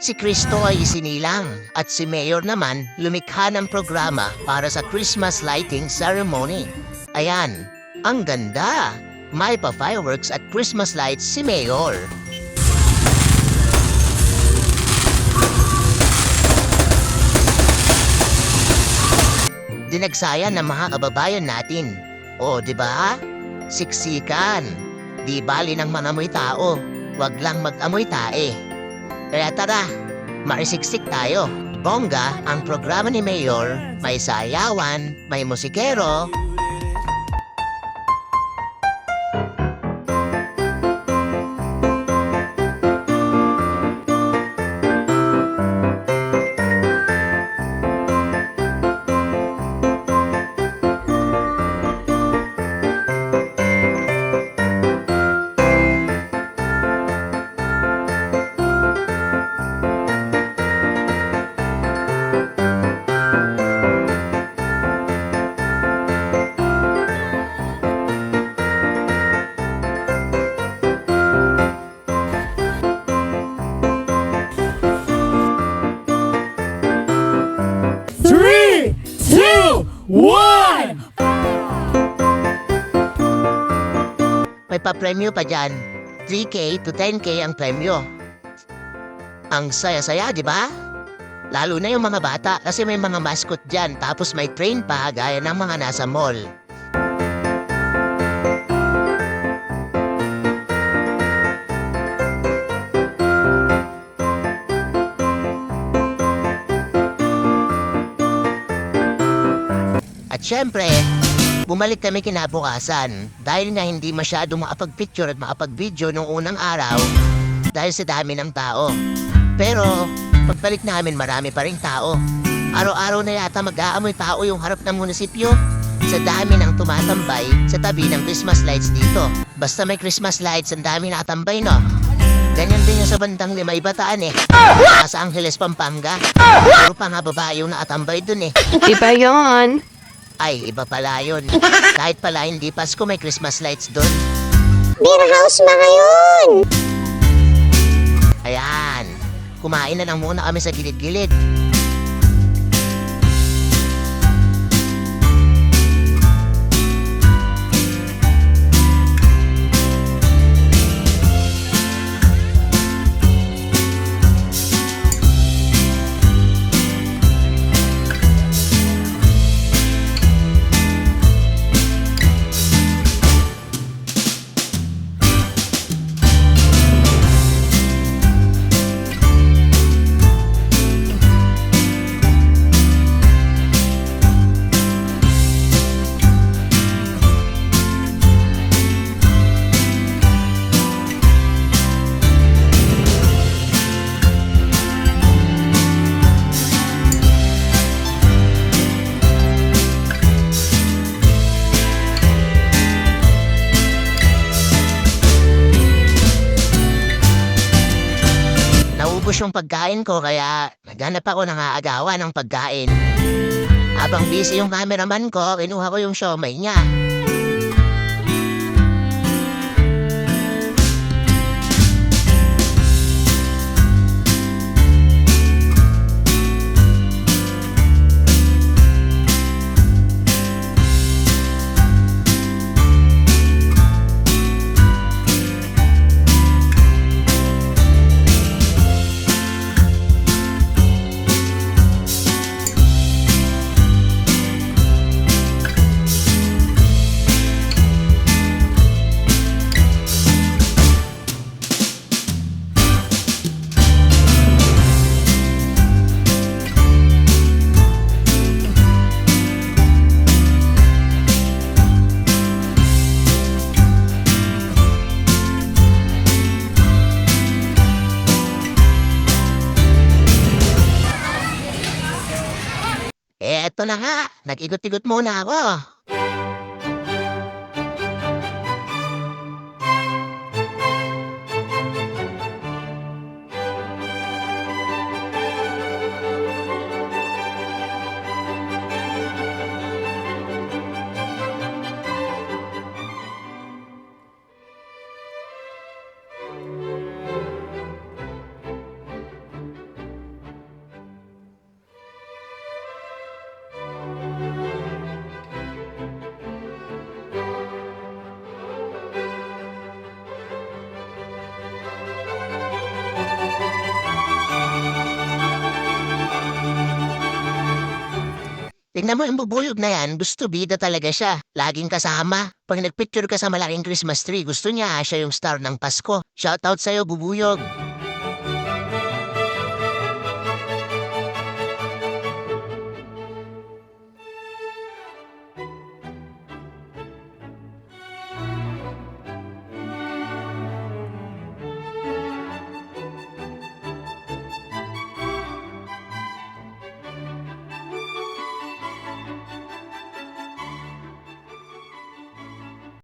Si Kristo ay isinilang at si Mayor naman lumikha ng programa para sa Christmas lighting ceremony. Ayan, ang ganda! May pa-fireworks at Christmas lights si Mayor. Dinagsayan ng mga kababayan natin. O, di ba? Siksikan. Di bali ng mangamoy tao. Wag lang mag-amoy tae. Kaya tara, marisiksik tayo. Bongga ang programa ni Mayor. May sayawan, may musikero. May pa-premyo pa dyan. 3K to 10K ang premyo. Ang saya-saya, di ba? Lalo na yung mga bata kasi may mga mascot dyan tapos may train pa gaya ng mga nasa mall. At syempre, bumalik kami kinabukasan dahil nga hindi masyado makapag-picture at makapag-video nung unang araw dahil sa dami ng tao. Pero pagbalik namin marami pa ring tao. Araw-araw na yata mag-aamoy tao yung harap ng munisipyo sa dami ng tumatambay sa tabi ng Christmas lights dito. Basta may Christmas lights, ang dami nakatambay, no? Ganyan din yung sa bandang Limay Bataan eh. Sa Angeles, Pampanga. Puro pa nga babae yung nakatambay dun eh. Iba yon. Ay, iba pala yun. Kahit pala hindi Pasko, may Christmas lights doon. Beer house mga yun! Ayan, kumain na lang muna kami sa gilid-gilid. Naubos yung pagkain ko kaya naghanap ako ng aagawan ng pagkain. Habang busy yung cameraman ko, kinuha ko yung siomay niya. Eto na nga, nag-igot-igot muna ako. Tingnan mo yung bubuyog na yan, gusto bida talaga siya. Laging kasama. Pag nagpicture ka sa malaking Christmas tree, gusto niya siya yung star ng Pasko. Shoutout sa'yo, bubuyog.